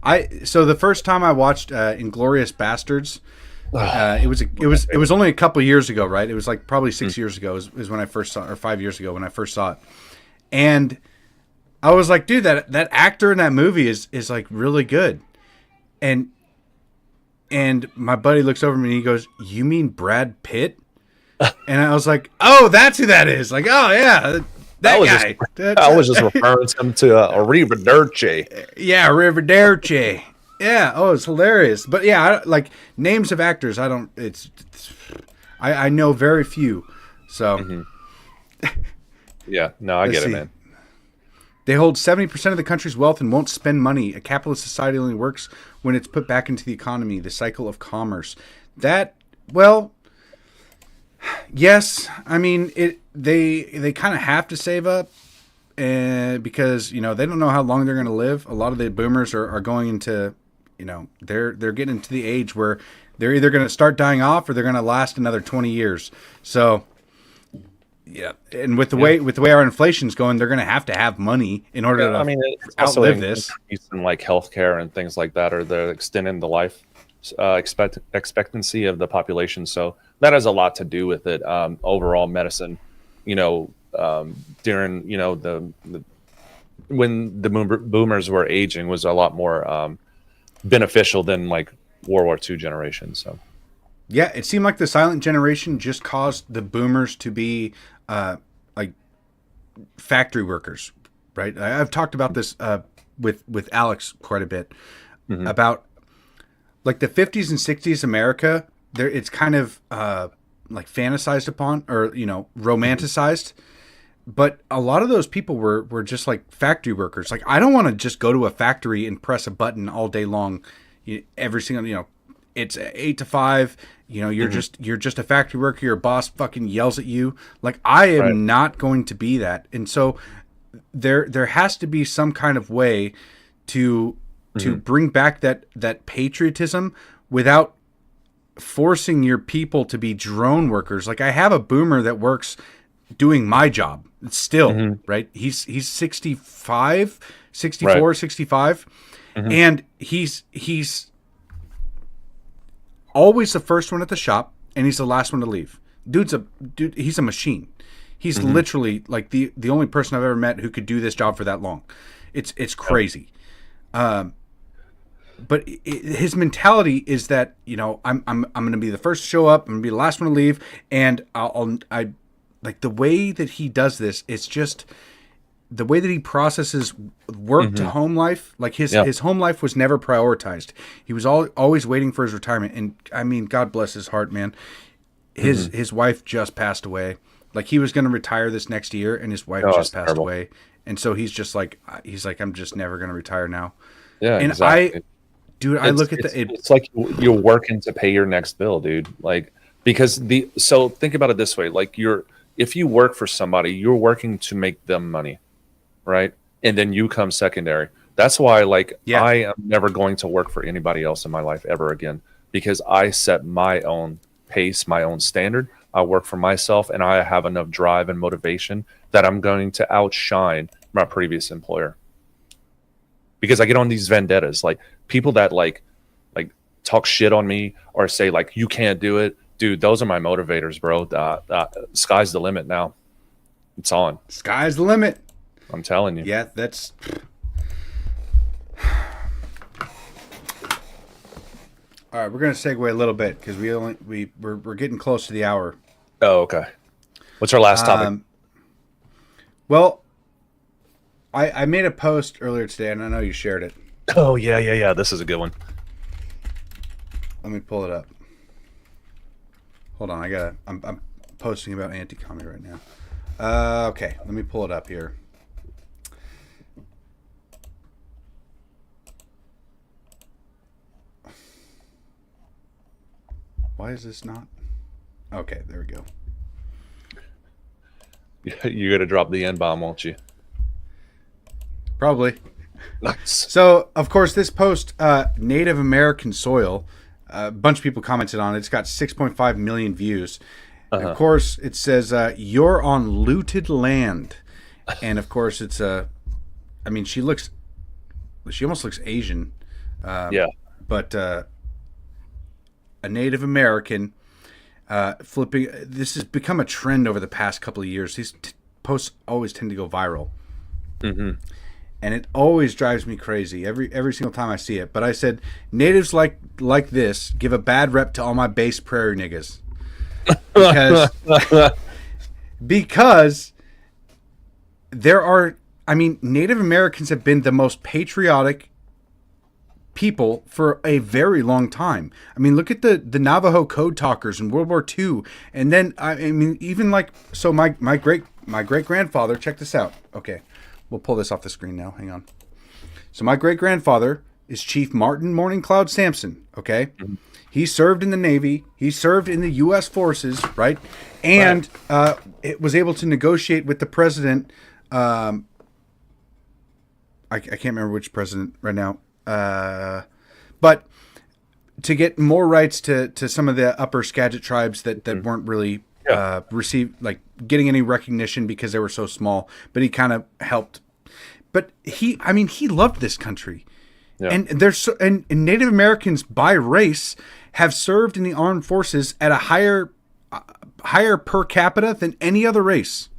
the first time I watched Inglourious Bastards, it was only a couple years ago, right? It was like probably 6 years ago is when I first saw it, or 5 years ago when I first saw it. And I was like, dude, that actor in that movie is like really good. And my buddy looks over at me and he goes, "You mean Brad Pitt?" And I was like, "Oh, that's who that is." Like, "Oh yeah, that guy." I was just referring him to Arrivederci. Yeah, Arrivederci. Yeah. Oh, it's hilarious. But yeah, like names of actors, I don't. I know very few. So. Yeah. No, I get it, man. They hold 70% of the country's wealth and won't spend money. A capitalist society only works when it's put back into the economy, the cycle of commerce. Yes. I mean, they kind of have to save up, because they don't know how long they're going to live. A lot of the boomers are going into, they're getting into the age where they're either going to start dying off or they're going to last another 20 years. So. Yeah, and with the way our inflation's going, they're going to have money in order to outlive this. And like healthcare and things like that, or they're extending the life expectancy of the population. So that has a lot to do with it. Overall medicine, during when the boomers were aging was a lot more beneficial than like World War II generation. So. Yeah, it seemed like the silent generation just caused the boomers to be like factory workers, right? I've talked about this with Alex quite a bit Mm-hmm. about like the 50s and 60s America. There, it's kind of like fantasized upon, or romanticized. But a lot of those people were just like factory workers. Like, I don't want to just go to a factory and press a button all day long. Every single, it's 8 to 5. You're just a factory worker. Your boss fucking yells at you. Like, I am not going to be that. And so there has to be some kind of way to bring back that patriotism without forcing your people to be drone workers. Like, I have a boomer that works doing my job still, right? He's 65, 64, Right. 65. And he's always the first one at the shop, and he's the last one to leave. He's a machine. He's literally like the only person I've ever met who could do this job for that long. It's crazy. But his mentality is that, I'm going to be the first to show up, I'm going to be the last one to leave, and I like the way that he does this. It's just the way that he processes work to home life. Like his home life was never prioritized. He was always waiting for his retirement. And I mean, God bless his heart, man. His wife just passed away. Like, he was going to retire this next year, and his wife just passed away. And so he's like, I'm just never going to retire now. Yeah, and exactly. I look at it's like you're working to pay your next bill, dude. Like, because so think about it this way. Like, if you work for somebody, you're working to make them money, right? And then you come secondary. That's why, I am never going to work for anybody else in my life ever again, because I set my own pace, my own standard. I work for myself, and I have enough drive and motivation that I'm going to outshine my previous employer. Because I get on these vendettas, like people that like talk shit on me or say like, you can't do it. Dude, those are my motivators, bro. Sky's the limit now. It's on. Sky's the limit. I'm telling you. Yeah, that's. All right, we're gonna segue a little bit because we're getting close to the hour. Oh, okay. What's our last topic? Well, I made a post earlier today, and I know you shared it. Oh yeah. This is a good one. Let me pull it up. Hold on, I'm posting about anti-commie right now. Okay, let me pull it up here. Why is this not? Okay, there we go. You're gonna drop the N-bomb, won't you? Probably. Nice. So, of course, this post, Native American soil, a bunch of people commented on it. It's got 6.5 million views. Of course, it says, you're on looted land. And, of course, it's I mean, she almost looks Asian. Yeah. But a Native American flipping. This has become a trend over the past couple of years. These posts always tend to go viral. And it always drives me crazy every single time I see it. But I said, natives like this give a bad rep to all my base prairie niggas. Because there are, I mean, Native Americans have been the most patriotic people for a very long time. I mean, look at the Navajo code talkers in World War II. And then, I mean, even my great grandfather, check this out. Okay. We'll pull this off the screen now. Hang on. So my great-grandfather is Chief Martin Morningcloud Sampson, okay? He served in the Navy. He served in the U.S. forces, right? And it was able to negotiate with the president. I can't remember which president right now. But to get more rights to some of the upper Skagit tribes that weren't really getting any recognition because they were so small, but he kind of helped. But he loved this country. Yeah. And Native Americans by race have served in the armed forces at a higher per capita than any other race.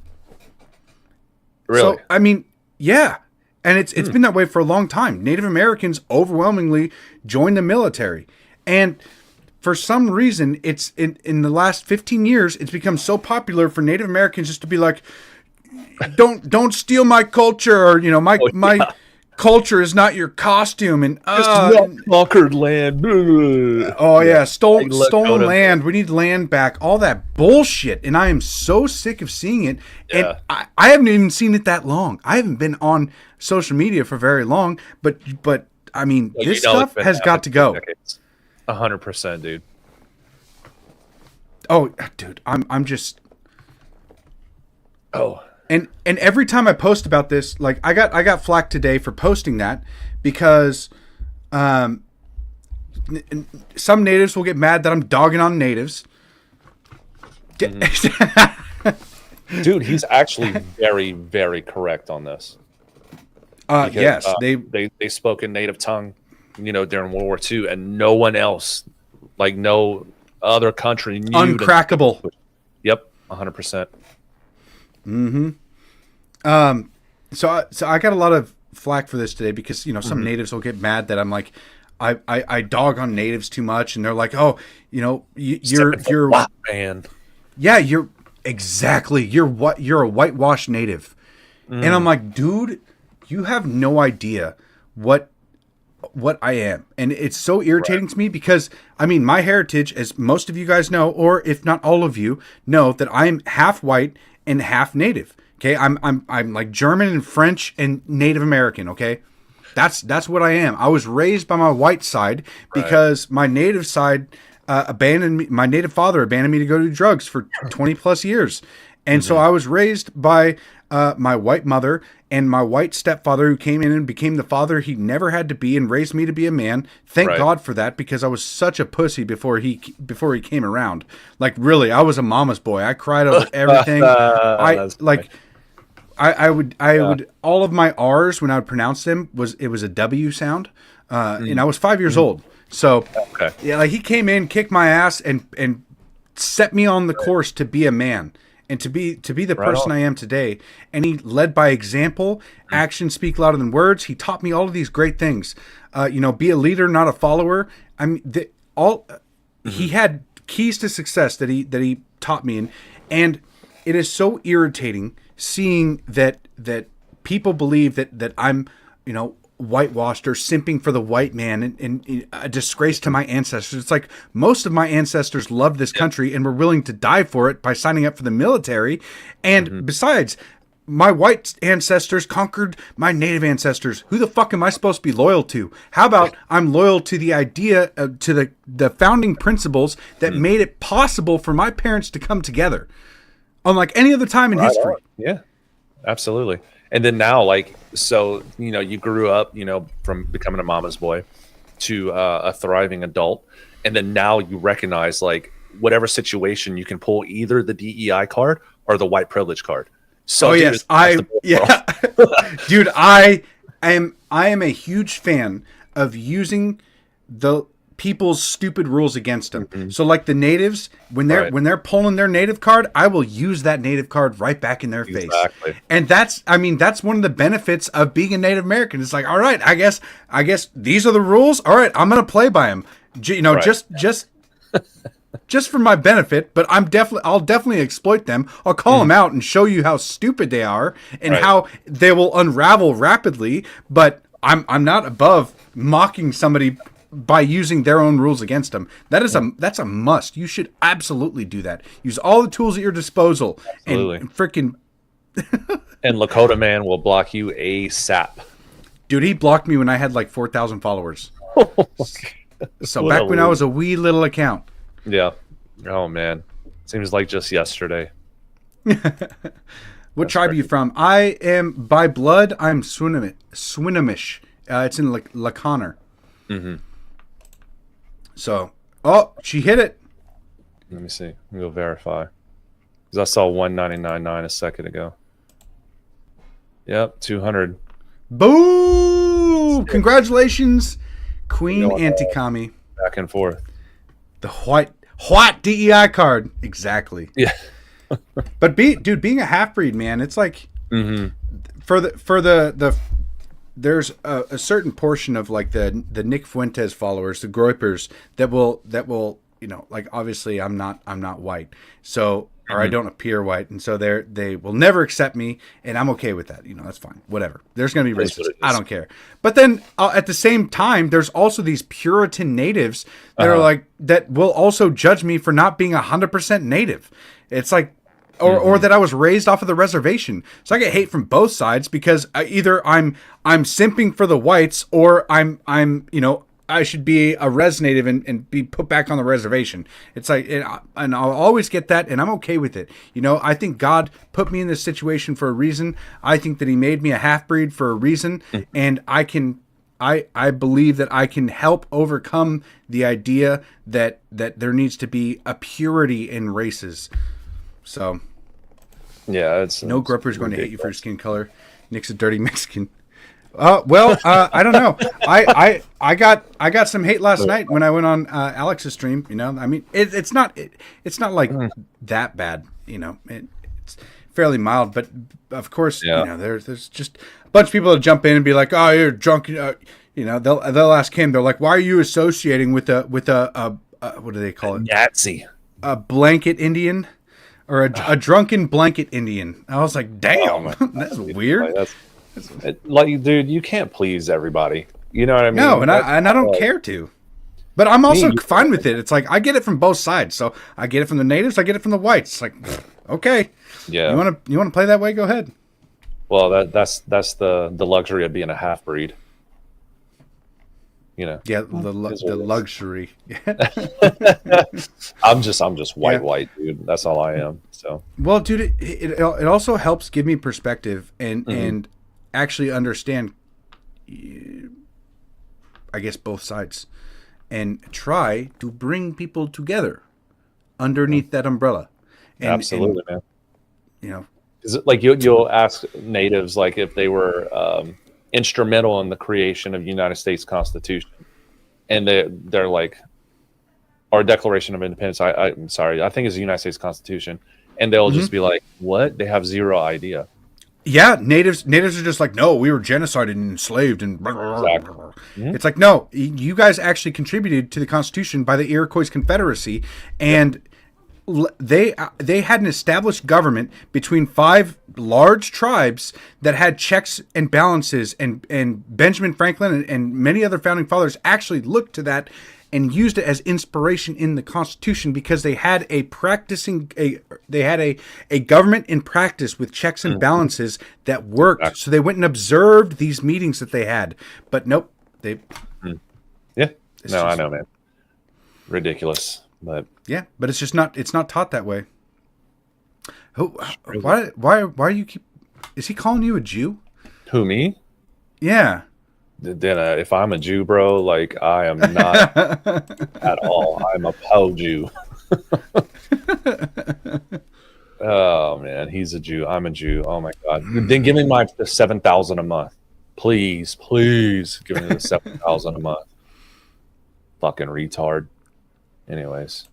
Really? So, I mean, yeah. And it's been that way for a long time. Native Americans overwhelmingly joined the military. And for some reason, it's in the last 15 years, it's become so popular for Native Americans just to be like, don't steal my culture, or my culture is not your costume, and conquered land. oh yeah, stolen Lakota. land. We need land back. All that bullshit, and I am so sick of seeing it. Yeah. And I haven't even seen it that long. I haven't been on social media for very long, but I mean, Well, this it's stuff been has got to go. 100%, dude. Oh, dude, I'm just. Oh, And every time I post about this, like I got flack today for posting that because some natives will get mad that I'm dogging on natives. dude, he's actually very, very correct on this. Because, yes, they spoke in native tongue, during World War II, and no one else, like no other country, knew uncrackable. Yep, 100%. So I got a lot of flack for this today because some natives will get mad that I'm like I dog on natives too much, and they're like, oh, you're Wow, man. yeah, you're a whitewashed native, and I'm like, dude, you have no idea what I am, and it's so irritating to me because I mean my heritage, as most of you guys know, or if not all of you know, that I'm half white and half native. Okay, I'm like German and French and Native American. Okay, that's what I am. I was raised by my white side because my native side abandoned me. My native father abandoned me to go do drugs for 20 plus years, and so I was raised by my white mother and my white stepfather, who came in and became the father he never had to be and raised me to be a man. Thank God for that, because I was such a pussy before he came around. Like, really, I was a mama's boy. I cried over everything. I would all of my R's when I would pronounce them was a W sound, and I was 5 years old. So yeah, like he came in, kicked my ass, and set me on the course to be a man and to be the person I am today. And he led by example. Actions speak louder than words. He taught me all of these great things. Be a leader, not a follower. I mean, he had keys to success that he taught me, and it is so irritating seeing that people believe that I'm, whitewashed or simping for the white man and a disgrace to my ancestors. It's like most of my ancestors loved this country and were willing to die for it by signing up for the military. And besides, my white ancestors conquered my native ancestors. Who the fuck am I supposed to be loyal to? How about I'm loyal to the idea, to the founding principles that made it possible for my parents to come together, unlike any other time in history. Yeah, absolutely. And then now, like, so, you grew up, from becoming a mama's boy to a thriving adult. And then now you recognize, like, whatever situation, you can pull either the DEI card or the white privilege card. So, dude, I am a huge fan of using the people's stupid rules against them. So like the natives, when they're pulling their native card, I will use that native card right back in their face. And that's one of the benefits of being a Native American. It's like, all right, I guess these are the rules. All right, I'm going to play by them. Just for my benefit, but I'll definitely exploit them. I'll call them out and show you how stupid they are and how they will unravel rapidly, but I'm not above mocking somebody by using their own rules against them. That's a must. You should absolutely do that. Use all the tools at your disposal. Absolutely. And freaking and Lakota man will block you ASAP. Dude, he blocked me when I had like 4,000 followers. So back when I was a wee little account. Yeah. Oh man. Seems like just yesterday. What tribe are you from? I am, by blood, I'm Swinomish. It's in Laconer. So, she hit it. Let me see. Let me go verify. Because I saw 199.9 a second ago. Yep, 200. Boom! Congratulations, Queen Antikami. Back and forth. The white DEI card. Exactly. Yeah. But being a half-breed, man, it's like for the there's a certain portion of like the Nick Fuentes followers, the Groypers, that will like obviously I'm not white, so or I don't appear white, and so they will never accept me, and I'm okay with that. That's fine, whatever. There's gonna be That's what racists. it is. I don't care. But then at the same time, there's also these Puritan natives that are like that will also judge me for not being 100% native. It's like. Or that I was raised off of the reservation, so I get hate from both sides because either I'm simping for the whites, or I'm I should be a res native and be put back on the reservation. It's like, and I'll always get that, and I'm okay with it. I think God put me in this situation for a reason. I think that He made me a half breed for a reason, and I believe that I can help overcome the idea that there needs to be a purity in races. So, Yeah, it's no grupper's going to hate you for your skin color. Nick's a dirty Mexican. Well, I don't know. I got some hate last night when I went on Alex's stream. I mean, it's not like that bad. It's fairly mild, but of course, there's just a bunch of people that jump in and be like, "Oh, you're drunk." They'll ask him. They're like, "Why are you associating with a what do they call it? Nazi. A blanket Indian." Or a drunken blanket Indian. I was like, damn, that's weird. Dude, you can't please everybody. You know what I mean? No, and I don't care to. But I'm also fine with it. It's like I get it from both sides. So I get it from the natives, I get it from the whites. It's like, okay, yeah. You want to play that way? Go ahead. Well, that's the luxury of being a half breed. Yeah, the luxury. I'm just white, dude. That's all I am. So well, dude, it also helps give me perspective and actually understand, I guess, both sides, and try to bring people together underneath that umbrella. And, absolutely, man. Is it like you'll ask natives like if they were instrumental in the creation of the United States Constitution, and they're like, our Declaration of Independence. I'm sorry, I think it's the United States Constitution, and they'll just be like, "What?" They have zero idea. Yeah, natives are just like, no, we were genocided and enslaved and blah, blah, blah, Exactly. blah. It's like, no, you guys actually contributed to the Constitution by the Iroquois Confederacy, and they had an established government between 5 large tribes that had checks and balances, and Benjamin Franklin and many other founding fathers actually looked to that and used it as inspiration in the Constitution because they had a government in practice with checks and balances that worked. So they went and observed these meetings that they had, but nope, I know, man, ridiculous. But yeah, but it's just not. It's not taught that way. Why you keep? Is he calling you a Jew? Who, me? Yeah. Then if I'm a Jew, bro, like I am not at all. I'm a po Jew. Oh man, he's a Jew. I'm a Jew. Oh my god. Then give me my 7,000 a month, please. Give me the 7,000 a month. Fucking retard. Anyways,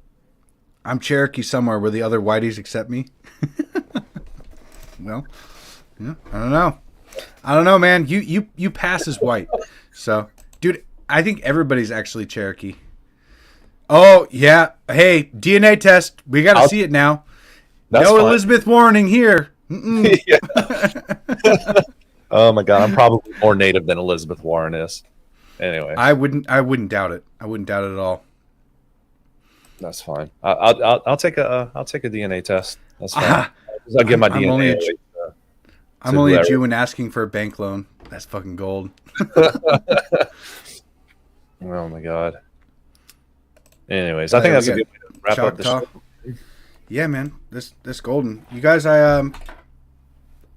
I'm Cherokee somewhere where the other whiteys accept me. Well, yeah, I don't know, man. You pass as white. So, dude, I think everybody's actually Cherokee. Oh, yeah. Hey, DNA test. We got to see it now. No fine. Elizabeth Warren here. Oh my god, I'm probably more native than Elizabeth Warren is. Anyway, I wouldn't doubt it. I wouldn't doubt it at all. That's fine. I'll take a DNA test. That's fine. I'll get my DNA. I'm only a Jew and asking for a bank loan. That's fucking gold. Oh my god. Anyways, I think that's a good way to wrap up the show. Yeah, man. This golden. You guys, Oh,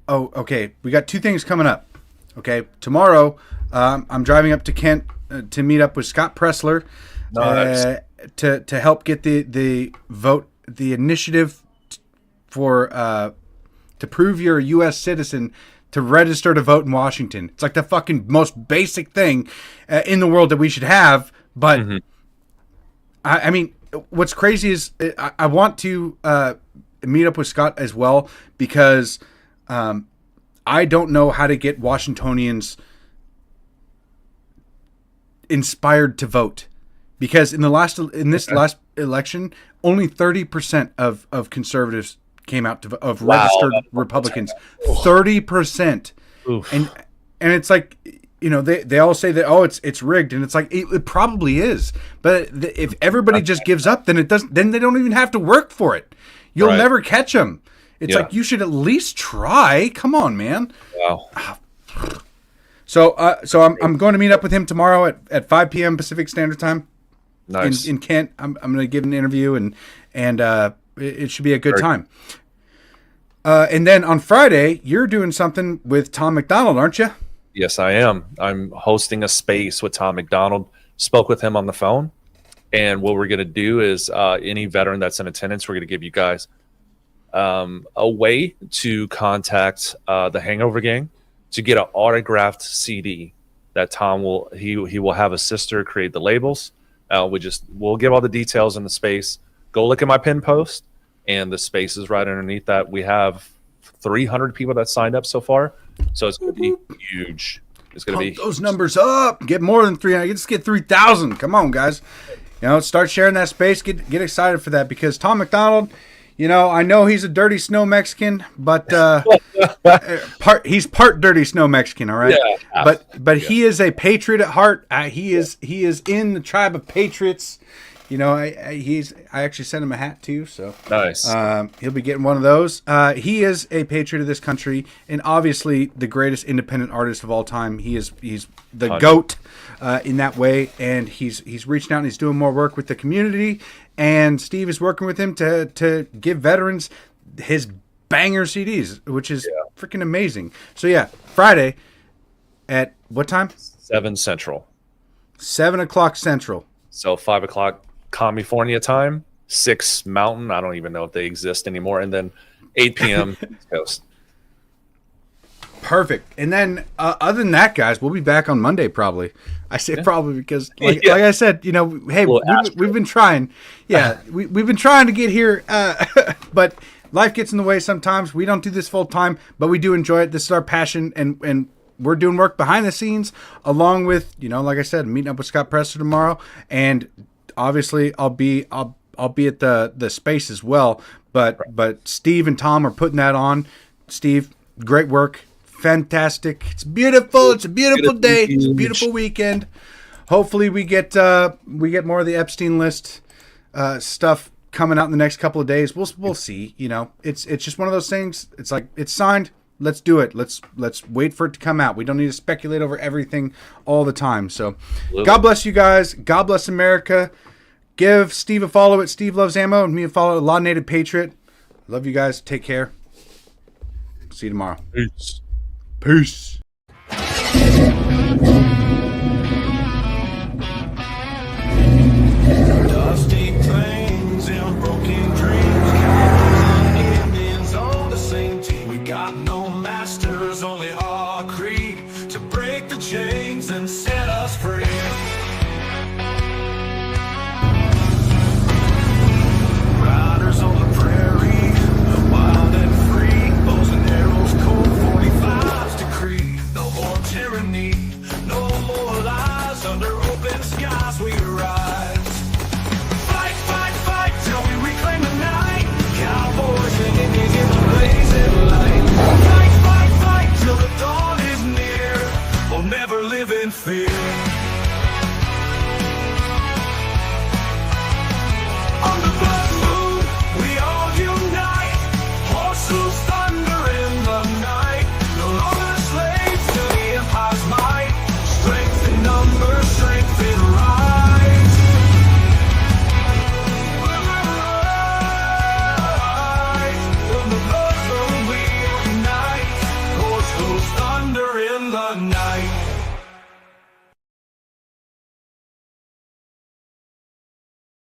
okay. We got 2 things coming up. Okay, tomorrow I'm driving up to Kent to meet up with Scott Pressler. Nice. To help get the vote, the initiative for to prove you're a U.S. citizen to register to vote in Washington. It's like the fucking most basic thing in the world that we should have. But I mean, what's crazy is I want to meet up with Scott as well because I don't know how to get Washingtonians inspired to vote. Because in this last election, only 30% of conservatives came out to of registered Republicans. 30%. And it's like, you know, they all say that, oh, it's rigged, and it's like it probably is. But if everybody just gives up, then then they don't even have to work for it. You'll never catch them. It's like, you should at least try. Come on, man. Wow. So I'm going to meet up with him tomorrow at 5 p.m. Pacific Standard Time. Nice. In Kent. I'm going to give an interview, and it should be a good time. And then on Friday, you're doing something with Tom McDonald, aren't you? Yes, I am. I'm hosting a space with Tom McDonald. Spoke with him on the phone. And what we're going to do is any veteran that's in attendance, we're going to give you guys a way to contact the Hangover Gang to get an autographed CD that Tom will have a sister create the labels. We'll give all the details in the space. Go look at my pin post, and the space is right underneath that. We have 300 people that signed up so far, so it's going to be huge. It's going to be those numbers up. Get more than 300. Just get 3,000. Come on, guys. You know, start sharing that space. Get excited for that, because Tom McDonald, you know, I know he's a dirty snow Mexican, but he's part dirty snow Mexican, all right? Yeah. But he is a patriot at heart. He is in the tribe of patriots. You know, I actually sent him a hat too, so nice. He'll be getting one of those. He is a patriot of this country, and obviously the greatest independent artist of all time. He's the GOAT in that way, and he's reaching out and he's doing more work with the community. And Steve is working with him to give veterans his banger CDs, which is freaking amazing. So yeah, Friday at what time? 7 Central. 7 o'clock Central. So 5 o'clock California time, 6 Mountain. I don't even know if they exist anymore. And then 8 p.m. East Coast. Perfect. And then other than that, guys, we'll be back on Monday probably. I say probably because, like I said, you know, hey, we've been trying. Yeah, we've been trying to get here, but life gets in the way sometimes. We don't do this full time, but we do enjoy it. This is our passion, and we're doing work behind the scenes, along with, you know, like I said, meeting up with Scott Presser tomorrow, and obviously I'll be at the space as well. But Steve and Tom are putting that on. Steve, great work. Fantastic. It's beautiful. It's a beautiful day. It's a beautiful weekend. Hopefully we get more of the Epstein list stuff coming out in the next couple of days. We'll see. You know, it's just one of those things. It's like, it's signed. Let's do it. Let's wait for it to come out. We don't need to speculate over everything all the time. So God bless you guys. God bless America. Give Steve a follow at Steve Loves Ammo, and me a follow at Law Native Patriot. Love you guys. Take care. See you tomorrow. Peace. Peace. Dusty plains and broken dreams, Cowboys and Indians on the same team. We got no masters, only our creed to break the chains and set us free. Riders on the prairie, wild and free, bows and arrows, cold 45s decree. No more tyranny, no more lies under